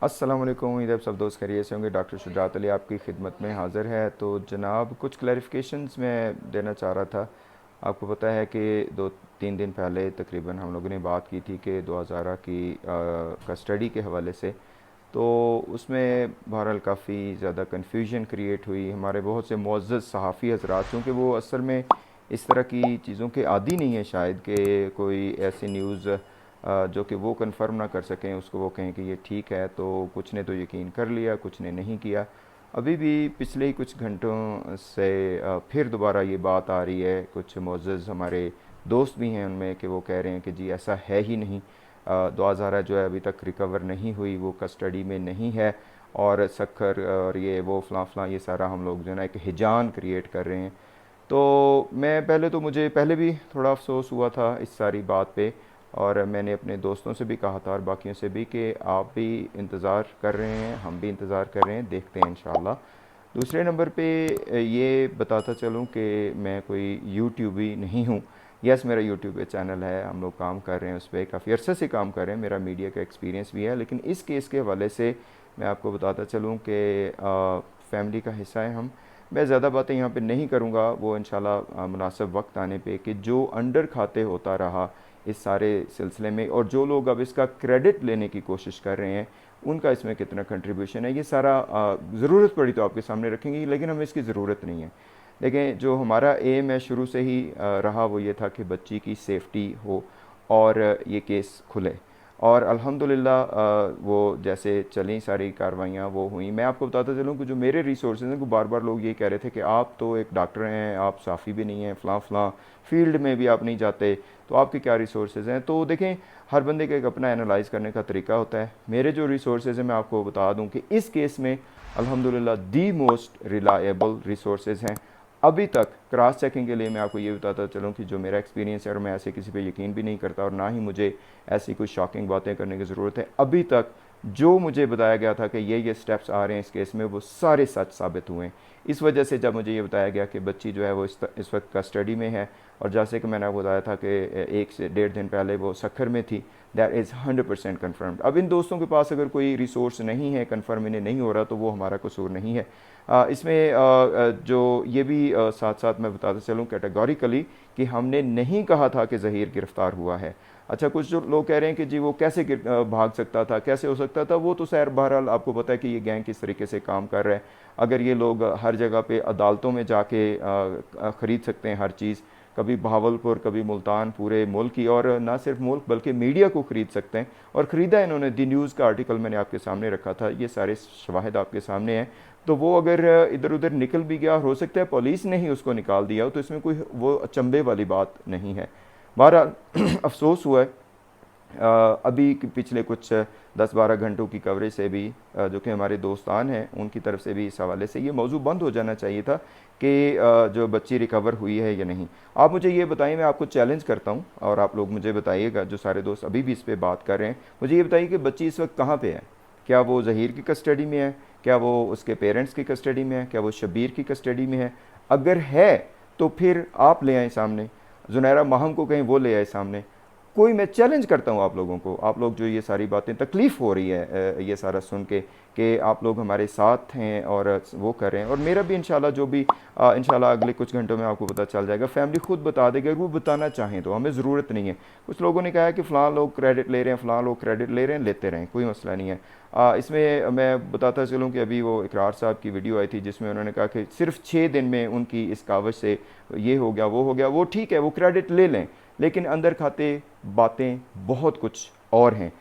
अस्सलाम वालेकुम। उम्मीद है आप सब दोस्त खैरियत से होंगे। डॉक्टर शुजात अली आपकी खिदमत में हाज़िर है। तो जनाब कुछ क्लैरिफिकेशंस मैं देना चाह रहा था। आपको पता है कि 2-3 दिन पहले तकरीबन हम लोगों ने बात की थी कि 2000 की कस्टडी के हवाले से। तो उसमें बहरहाल काफ़ी ज़्यादा कन्फ्यूजन क्रिएट हुई। हमारे बहुत से मुअज़्ज़ज़ सहाफ़ी हज़रात, चूँकि वो असल में इस तरह की चीज़ों के आदी नहीं है शायद, कि कोई ऐसी न्यूज़ जो कि वो कंफर्म ना कर सकें उसको वो कहें कि ये ठीक है। तो कुछ ने तो यकीन कर लिया, कुछ ने नहीं किया। अभी भी पिछले ही कुछ घंटों से फिर दोबारा ये बात आ रही है। कुछ मुअज़्ज़ज़ हमारे दोस्त भी हैं उनमें कि वो कह रहे हैं कि जी ऐसा है ही नहीं। दुआ ज़ारा जो है अभी तक रिकवर नहीं हुई, वो कस्टडी में नहीं है। और सखर और ये वो फ़लाँ फ़लाँ ये सारा हम लोग जो है ना एक हिजान क्रिएट कर रहे हैं। तो मैं पहले तो मुझे पहले भी थोड़ा अफसोस हुआ था इस सारी बात पे, और मैंने अपने दोस्तों से भी कहा था और बाकियों से भी कि आप भी इंतज़ार कर रहे हैं, हम भी इंतज़ार कर रहे हैं, देखते हैं इंशाल्लाह। दूसरे नंबर पे ये बताता चलूँ कि मैं कोई यूट्यूबी नहीं हूँ। यस, मेरा यूट्यूब पे चैनल है, हम लोग काम कर रहे हैं उस पर, काफ़ी अरसे से काम कर रहे हैं, मेरा मीडिया का एक्सपीरियंस भी है। लेकिन इस केस के हवाले से मैं आपको बताता चलूँ कि फैमिली का हिस्सा है हम। मैं ज़्यादा बातें यहाँ पे नहीं करूँगा, वो इंशाल्लाह मुनासिब वक्त आने पे, कि जो अंडर खाते होता रहा इस सारे सिलसिले में, और जो लोग अब इसका क्रेडिट लेने की कोशिश कर रहे हैं, उनका इसमें कितना कंट्रीब्यूशन है, ये सारा ज़रूरत पड़ी तो आपके सामने रखेंगे। लेकिन हमें इसकी ज़रूरत नहीं है। देखें, जो हमारा एम है शुरू से ही रहा, वो ये था कि बच्ची की सेफ्टी हो और ये केस खुले। और अल्हम्दुलिल्लाह वो जैसे चली सारी कार्रवाइयाँ वो हुई। मैं आपको बताता चलूँ कि जो मेरे रिसोर्सेज हैं, को बार बार लोग ये कह रहे थे कि आप तो एक डॉक्टर हैं, आप साफ़ी भी नहीं हैं, फ़लाँ फ़लाँ फील्ड में भी आप नहीं जाते, तो आपके क्या रिसोर्सेज हैं। तो देखें, हर बंदे का एक अपना एनालाइज करने का तरीका होता है। मेरे जो रिसोर्सेज हैं, मैं आपको बता दूँ कि इस केस में अल्हम्दुलिल्लाह दी मोस्ट रिलायबल रिसोर्सेज हैं अभी तक। क्रॉस चेकिंग के लिए मैं आपको ये बताता चलूँ कि जो मेरा एक्सपीरियंस है, और मैं ऐसे किसी पे यकीन भी नहीं करता, और ना ही मुझे ऐसी कुछ शॉकिंग बातें करने की ज़रूरत है। अभी तक जो मुझे बताया गया था कि ये स्टेप्स आ रहे हैं इस केस में, वो सारे सच साबित हुए हैं। इस वजह से जब मुझे ये बताया गया कि बच्ची जो है वो इस वक्त कस्टडी में है, और जैसे कि मैंने आपको बताया था कि 1 से 1.5 दिन पहले वो सखर में थी, दैट इज़ 100% कन्फर्म्ड। अब इन दोस्तों के पास अगर कोई रिसोर्स नहीं है, कन्फर्म इन्हें नहीं हो रहा, तो वो हमारा कसूर नहीं है। इसमें जो ये भी साथ साथ मैं बताता चलूँ कैटेगोरिकली, कि हमने नहीं कहा था कि ज़हीर गिरफ़्तार हुआ है। अच्छा, कुछ जो लोग कह रहे हैं कि जी वो कैसे भाग सकता था, कैसे हो सकता था, वो तो सैर बहरहाल आपको पता है कि ये गैंग किस तरीके से काम कर रहा है। अगर ये लोग हर जगह पे अदालतों में जाके ख़रीद सकते हैं हर चीज़, कभी बहावलपुर, कभी मुल्तान, पूरे मुल्क की, और ना सिर्फ मुल्क बल्कि मीडिया को ख़रीद सकते हैं। और ख़रीदा इन्होंने। दी न्यूज़ का आर्टिकल मैंने आपके सामने रखा था, ये सारे शवाहिद आपके सामने हैं। तो वो अगर इधर उधर निकल भी गया, हो सकता है पुलिस ने ही उसको निकाल दिया हो, तो इसमें कोई वो अचंभे वाली बात नहीं है। बहरहाल अफसोस हुआ है अभी पिछले कुछ 10-12 घंटों की कवरेज से भी, जो कि हमारे दोस्तान हैं उनकी तरफ से भी, इस हवाले से ये मौजू बंद हो जाना चाहिए था कि जो बच्ची रिकवर हुई है या नहीं। आप मुझे ये बताइए, मैं आपको चैलेंज करता हूँ, और आप लोग मुझे बताइएगा, जो सारे दोस्त अभी भी इस पर बात कर रहे हैं, मुझे ये बताइए कि बच्ची इस वक्त कहाँ पर है। क्या वो ज़हीर की कस्टडी में है? क्या वो उसके पेरेंट्स की कस्टडी में है? क्या वो शब्बीर की कस्टडी में है? अगर है तो फिर आप ले आए सामने, जुनैरा माहम को कहीं वो ले आए सामने। कोई, मैं चैलेंज करता हूँ आप लोगों को, आप लोग जो ये सारी बातें, तकलीफ़ हो रही है ये सारा सुन के, कि आप लोग हमारे साथ हैं और वो कर रहे हैं। और मेरा भी इंशाल्लाह जो भी इंशाल्लाह अगले कुछ घंटों में आपको पता चल जाएगा, फैमिली खुद बता देगी अगर वो बताना चाहें तो, हमें ज़रूरत नहीं है। कुछ लोगों ने कहा है कि फ़लाँ लोग क्रेडिट ले रहे हैं, फ़लाँ लोग क्रेडिट ले रहे हैं, लेते रहें, कोई मसला नहीं है। इसमें मैं बताता चलूँ कि अभी वो इकरार साहब की वीडियो आई थी, जिसमें उन्होंने कहा कि सिर्फ 6 दिन में उनकी इस कावश से ये हो गया, वो हो गया। वो ठीक है, वो क्रेडिट ले लें, लेकिन अंदर खाते बातें बहुत कुछ और हैं।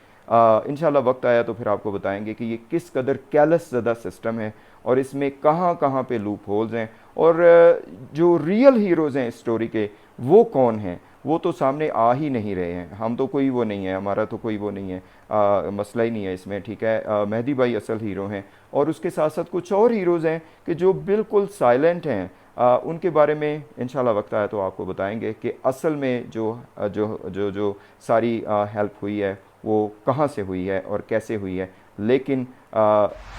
इंशाल्लाह वक्त आया तो फिर आपको बताएंगे कि ये किस कदर कैलस ज़दा सिस्टम है, और इसमें कहाँ कहाँ पे लूप होल्स हैं, और जो रियल हीरोज़ हैं इस स्टोरी के, वो कौन हैं, वो तो सामने आ ही नहीं रहे हैं। हम तो कोई वो नहीं है, हमारा तो कोई वो नहीं है, मसला ही नहीं है इसमें, ठीक है। मेहदी भाई असल हीरो हैं, और उसके साथ साथ कुछ और हीरोज़ हैं कि जो बिल्कुल साइलेंट हैं। उनके बारे में इंशाल्लाह वक्त आया तो आपको बताएंगे कि असल में जो सारी हेल्प हुई है वो कहाँ से हुई है और कैसे हुई है, लेकिन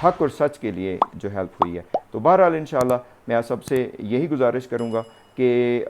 हक और सच के लिए जो हेल्प हुई है। तो बहरहाल इंशाल्लाह मैं आप सबसे यही गुजारिश करूँगा कि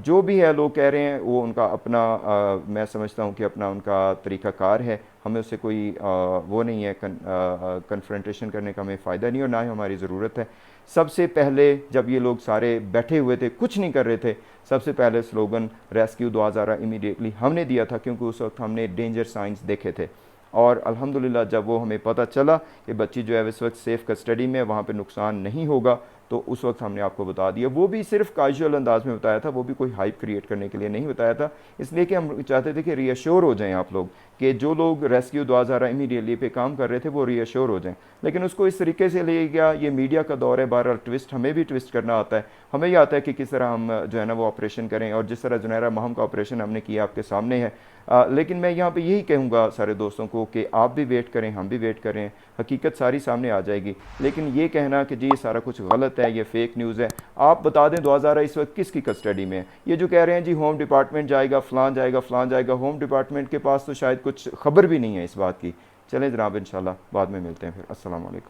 जो भी है लोग कह रहे हैं, वो उनका अपना मैं समझता हूँ कि अपना उनका तरीक़ाकार है, हमें उससे कोई वो नहीं है, कन्फ्रंटेशन करने का हमें फ़ायदा नहीं और ना ही हमारी ज़रूरत है। सबसे पहले जब ये लोग सारे बैठे हुए थे, कुछ नहीं कर रहे थे, सबसे पहले स्लोगन रेस्क्यू दुआज़ारा इमीडिएटली हमने दिया था, क्योंकि उस वक्त हमने डेंजर साइंस देखे थे। और अल्हम्दुलिल्लाह जब वो हमें पता चला कि बच्ची जो है इस वक्त सेफ़ कस्टडी में, वहाँ पे नुकसान नहीं होगा, तो उस वक्त हमने आपको बता दिया। वो भी सिर्फ कैजुअल अंदाज में बताया था, वो भी कोई हाइप क्रिएट करने के लिए नहीं बताया था, इसलिए कि हम चाहते थे कि रीअश्योर हो जाएं आप लोग, कि जो लोग रेस्क्यू दुआज़ारा इमीडिएटली पे काम कर रहे थे वो रीअश्योर हो जाएं। लेकिन उसको इस तरीके से ले गया, ये मीडिया का दौर है, बहरहाल ट्विस्ट हमें भी ट्विस्ट करना आता है, हमें ये आता है कि किस तरह हम जो है ना वो ऑपरेशन करें, और जिस तरह जुनैरा महम का ऑपरेशन हमने किया आपके सामने है। लेकिन मैं यहाँ पे यही कहूँगा सारे दोस्तों को कि आप भी वेट करें, हम भी वेट करें, हकीकत सारी सामने आ जाएगी। लेकिन ये कहना कि जी ये सारा कुछ गलत है, ये फेक न्यूज़ है, आप बता दें दुआज़ारा इस वक्त किसकी कस्टडी में है? ये जो कह रहे हैं जी होम डिपार्टमेंट जाएगा, फ़लाँ जाएगा, फ़लाँ जाएगा, होम डिपार्टमेंट के पास तो शायद कुछ खबर भी नहीं है इस बात की। चलें जनाब, इंशाल्लाह बाद में मिलते हैं फिर। अस्सलाम वालेकुम।